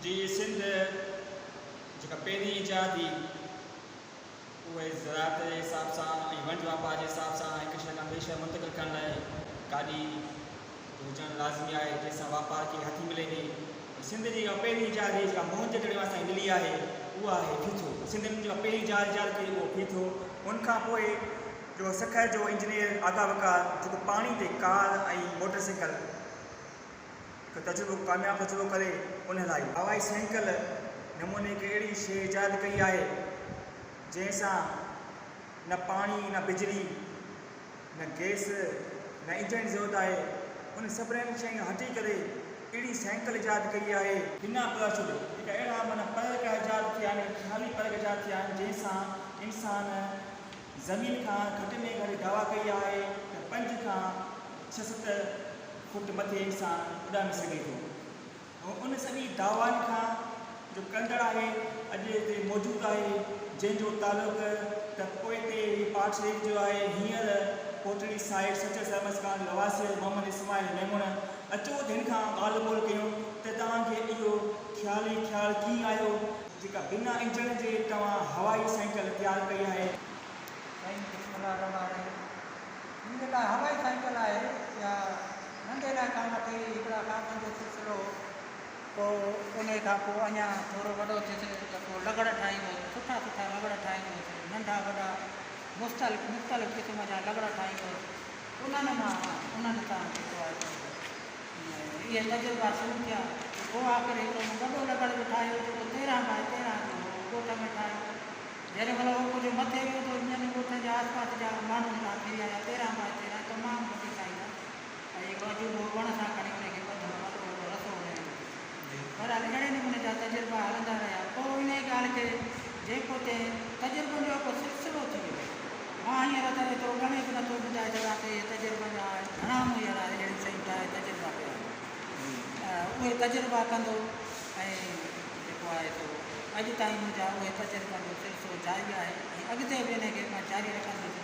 जी सिंध जेका पहिरीं ईजाद थी उहे ज़रात जे हिसाब सां ऐं वंड वापार जे हिसाब सां हिकु शइ खां ॿिए शइ मुंतक़िल करण लाइ गाॾी हुजणु लाज़मी आहे जंहिंसां वापार खे हथी मिले नी। सिंध जी जेका पहिरीं ईजाद हुई जेका मोहन जे दड़ियो असांजी मिली आहे उहा आहे फीथो। सिंधियुनि जो पहिरीं ईजाद कई उहो फीथो। उनखां पोइ जो सखर जो इंजीनियर आगा वकार जेको पाणी ते कार ऐं मोटर साइकिल हिकु तजुर्बो कामयाबु तजुर्बो करे उन लाइ हवाई साइकिल नमूने हिकु अहिड़ी शइ ईजाद कई आहे जंहिंसां न पाणी न बिजली न गैस न इंजन जी ज़रूरत आहे। उन सभिनीनि शयूं हटी करे अहिड़ी साइकिल ईजाद कई आहे बिना पैराशूट जेका अहिड़ा माना परग ईजाद थिया आहिनि ख़ाली परग ईजाद थिया आहिनि जंहिंसां इंसान ज़मीन खां घटि में घटि दावा कई आहे त 5 खां 6-7 फुट मथे इंसान उॾामी सघे थो। ऐं उन सॼी दावानि खां जो कंदड़ आहे अॼु हिते मौजूदु आहे जंहिंजो तालुक़ु त पोइ ते पाठ शरीफ़ जो आहे। हींअर कोटड़ी साहिब सचर साहिब खान लवासिर मोहम्मद इस्माइल मेमून अचो दिन खां ॻाल्हि ॿोल कयूं त तव्हांखे इहो ख़्यालु कीअं आयो जेका बिना इंजन जे तव्हां हवाई साइकिल तयारु कई आहे। जेका हवाई साइकिल आहे या नंढे लाइ कमु थी हिकिड़ा कामनि जो सिलसिलो पोइ उन खां पोइ अञा थोरो वॾो थिए त पोइ लॻड़ ठाहींदो सुठा लॻड़ ठाहींदो नंढा वॾा मुख़्तलिफ़ क़िस्म जा लॻड़ ठाहींदो उन्हनि सां जेको आहे इहे तजुर्बा शुरू थिया। पोइ आख़िर हिकिड़ो वॾो लॻड़ बि ठाहियो जेको 13x13 जो ॻोठ में ठाहियो। जॾहिं महिल उहो कुझु मथे वियो त इन ॻोठनि जे आस पास जा माण्हू खां फिरी आया 13x13 तमामु वॾी साइज़ आहे ऐं वॾो वण सां खणी उनखे ॿधो वॾो रसो हुनजो। पर अहिड़े नमूने जा तजुर्बा हलंदा रहिया। पोइ इन ॻाल्हि खे जेको तजुर्बनि जो को सिलसिलो थी वियो। मां हींअर त एतिरो घणे बि नथो ॿुधाए सघां की तजुर्बनि जा घणा हींअर अहिड़ियूं शयूं ठाहे तजुर्बा कया उहे तजुर्बा कंदो ऐं जेको आहे सो अॼु ताईं मुंहिंजा उहे तजुर्बनि जो सिलसिलो जारी आहे ऐं अॻिते बि इनखे मां जारी रखंदुसि।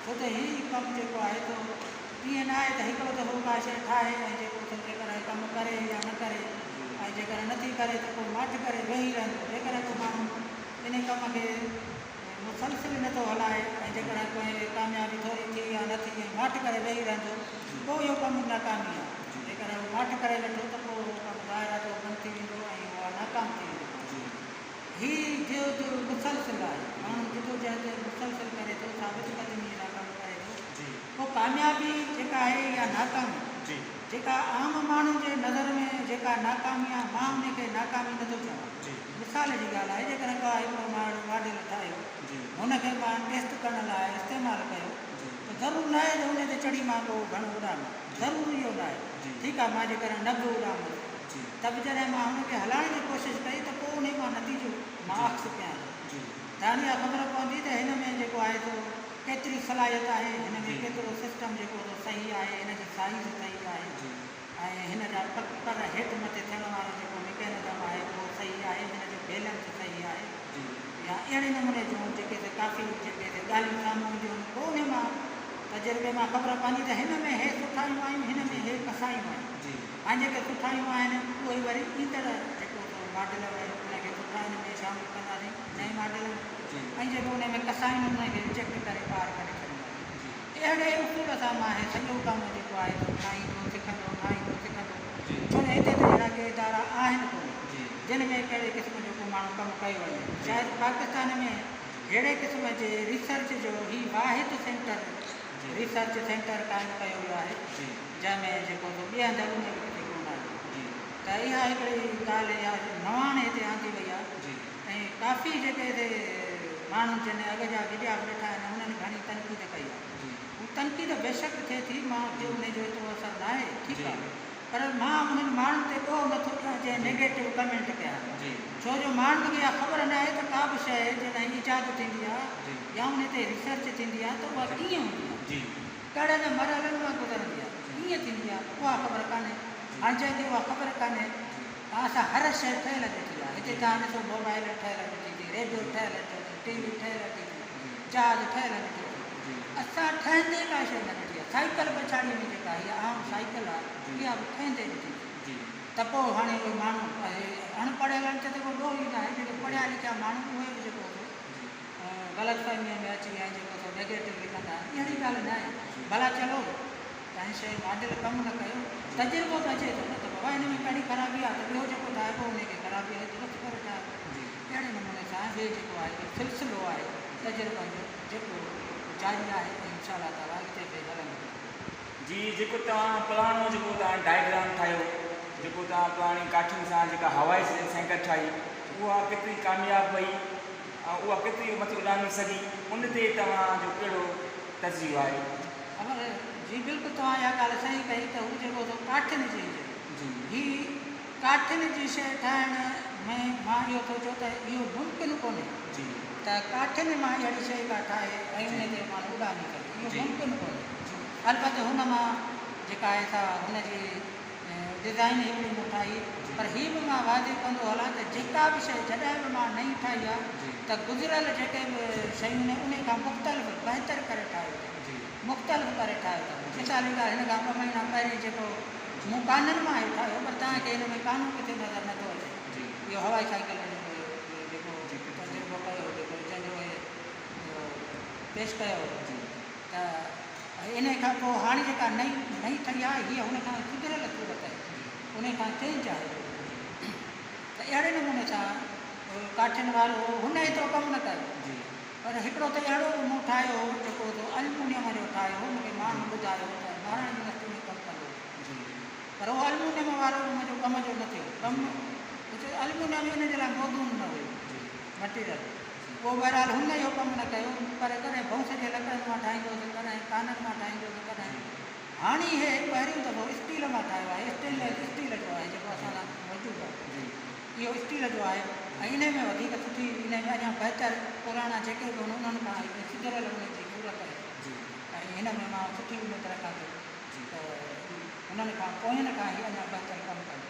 छो त हीउ कमु जेको आहे सो ईअं न आहे त हिकिड़ो दफ़ो का शइ ठाहे ऐं जेको जेकर कमु करे या न करे ऐं जेकर नथी करे त पोइ माठि करे वेही रहंदो। जेकर को माण्हू इन कम खे मुसलसिल नथो हलाए ऐं जेकर कोई कामयाबी थोरी थी या न थी ऐं माठि करे वेही रहंदो पोइ इहो कमु नाकामी आहे। जेकर उहो माठि करे वेठो त पोइ उहो कमु ॿाहिरां जो बंदि थी वेंदो ऐं उहा नाकाम थी वेंदो। हीउ जो मुसलसिल आहे माण्हू जदोजहद मुसलसिल करे थो साबित क़दमी सां कमु करे थो पोइ कामयाबी जेका आहे इहा नाकामी जेका आम माण्हू जे नज़र में जेका नाकामी आहे मां उनखे नाकामी नथो चवां। मिसाल जी ॻाल्हि आहे जेकर का हिकिड़ो माण्हू मॉडल ठाहियो हुनखे मां टेस्ट करण लाइ इस्तेमालु कयो त ज़रूरु न आहे त हुन ते चढ़ी मां को घणो उॾामां ज़रूरी इहो न आहे। ठीकु आहे मां जेकर न बि उॾामां त बि जॾहिं मां हुनखे हलाइण जी कोशिशि कई त पोइ उन मां नतीजो मां अक्स कयां थो त हाणे इहा ख़बर पवंदी त हिन में जेको आहे सो केतिरी सलाहियत आहे हिन में केतिरो सिस्टम जेको सही आहे हिन जी साइज़ सही आहे ऐं हिन जा पर हेठि मथे थियण वारो जेको मैकेनिज़म आहे उहो सही आहे हिन जो बैलेंस सही आहे या अहिड़े नमूने जूं जेके काफ़ी जेके ॻाल्हियूं साम्हूं ईंदियूं आहिनि पोइ उन मां तजुर्बे मां ख़बर पवंदी त हिन में हे सुठायूं आहियूं हिन में हे कसायूं आहिनि ऐं जेके सुठायूं आहिनि उहे वरी ईंदड़ जेको मॉडल आहे उनखे सुठा हिन में शामिलु कंदासीं नए मॉडल ऐं जेको उन में कसायूं उनखे रिजेक्ट करे पार करे छॾींदासीं। अहिड़े उसूल सां मां हे सॼो कमु जेको आहे ठाहींदो सिखंदो छो त हिते त अहिड़ा के इदारा आहिनि कोन जिन में कहिड़े क़िस्म जो को माण्हू कमु कयो वञे। शायदि पाकिस्तान में अहिड़े क़िस्म जे रिसर्च जो ही वाहिद सेंटर रिसर्च सेंटर क़ाइमु कयो वियो आहे जंहिंमें जेको ॿिए हंधि उन बि किथे कोन आहे त इहा हिकिड़ी ॻाल्हि इहा नवाण हिते आंदी वई आहे ऐं काफ़ी जेके हिते माण्हू जिन अॻ जा विडिया वेठा आहिनि उन्हनि घणी तनक़ीद कई आहे। हू तनक़ीद बेशक थिए थी मां जो उनजो एतिरो असरु न आहे ठीकु आहे पर मां उन्हनि माण्हुनि ते को नथो ॾियां जंहिं नेगेटिव कमेंट कया छो जो माण्हुनि खे इहा ख़बर न आहे त का बि शइ जॾहिं ईजाद थींदी आहे या उन ते रिसर्च थींदी आहे त उहा कीअं हूंदी आहे कहिड़े न मरहलनि मां गुज़रंदी आहे कीअं थींदी आहे उहा ख़बर कान्हे। हाणे जंहिंखे उहा ख़बर कान्हे असां हर शइ ठहियल ॾिठी आहे हिते तव्हां ॾिसो मोबाइल ठहियल ॾिठी थी रेडियो ठहियल ॾिठो थी टीवी ठहियल ॾिठी थी जहाज ठहियल ॾिठो थी असां ठहंदे का शइ न ॾिठी आहे। साइकिल पछाड़ीअ में जेका इहा आम साइकिल आहे इहा बि ठहंदे ॾिठी त पोइ हाणे उहे माण्हू अणपढ़ियलनि खे त को ॾोह ई न आहे, जेके पढ़िया लिखिया माण्हू उहे बि जेको ग़लतफ़हमीअ में अची विया जेको सो नेगेटिव लिखंदा आहिनि, अहिड़ी ॻाल्हि न आहे। भला चलो तव्हां शइ माडिल कमु न कयो, तजुर्बो त अचे थो न, त बाबा हिन में कहिड़ी ख़राबी आहे त ॿियो जेको ठाहिबो उनखे ख़राबी आहे दुरुस्त करे ठाहियो। अहिड़े नमूने सां ॿिए जेको आहे सिलसिलो आहे तजुर्बनि जो जेको जारी आहे ऐं इंशाअल्लाह ताला अॻिते बि हलंदो। जी जेको तव्हां पुराणो जेको तव्हां डायग्राम ठाहियो, जेको तव्हां पुराणी काठियुनि सां जेका हवाई सैंकर ठाही, उहा केतिरी कामयाबु वई ऐं उहा केतिरी मथे उॾामी सघी, उन ते तव्हांजो कहिड़ो तजुर्बो आहे? ख़बर जी बिल्कुलु तव्हां इहा ॻाल्हि सही कई त हू जेको काठियुनि जी ही काठियुनि जी शइ ठाहिण में मां इहो सोचियो त इहो मुमकिन कोन्हे त काठियुनि मां अहिड़ी शइ का ठाहे ऐं उन ते माण्हू उॾामी करे, इहो मुमकिन कोन्हे। अलबत हुन मां जेका आहे सा हुनजी डिज़ाइन हिकिड़ी मूं ठाही, पर हीअ बि मां वाइदे कंदो हलां त जेका बि शइ जॾहिं बि मां नई ठाही आहे त गुज़िरियल जेके बि शयूं आहिनि उन खां मुख़्तलिफ़ बहितर करे ठाहियो, मुख़्तलिफ़ करे ठाहियो अथव। मिसाल जी ॻाल्हि, हिन खां ॿ महीना पहिरीं जेको मूं काननि मां इहो ठाहियो, पर तव्हांखे हिन में कानून किथे नज़र नथो अचे। इहो हवाई साइकिल जेको तजुर्बो कयो, जेको जंहिंजो पेश कयो त इन खां पोइ हाणे जेका नई ठही आहे हीअ हुन खां सुधरियल सूरत आहे, उन खां चेंज आहे। त अहिड़े नमूने सां काठियुनि वारो हुन एतिरो कमु न कयो, पर हिकिड़ो त अहिड़ो मूं ठाहियो जेको एल्यूमिनियम जो ठाहियो, मूंखे माण्हू ॿुधायो त महाराज यूनिवर्सिटी में कमु कंदो, पर उहो एल्यूमिनियम वारो मुंहिंजो कम जो न थियो कमु, एल्यूमिनियम इन जे लाइ मौजूदु न हुयो मटीरियल, पोइ बहरहाल हुन इहो कमु न कयो, पर कॾहिं भौंस जे लकड़नि मां ठाहींदोसि, कॾहिं काननि मां ठाहींदोसि, कॾहिं हाणे इहे पहिरियों दफ़ो स्टील मां ठाहियो आहे। स्टील जो आहे जेको असां सां मौजूदु आहे, इहो स्टील जो आहे ऐं इन में वधीक सुठी, इन में अञा बहितर पुराणा जेके बि उन्हनि खां सुधरियल हुन जी सूरत आहे ऐं हिन में मां सुठी उमेद रखां थो त हुननि खां पोयनि खां ई अञा बहितर कमु कनि।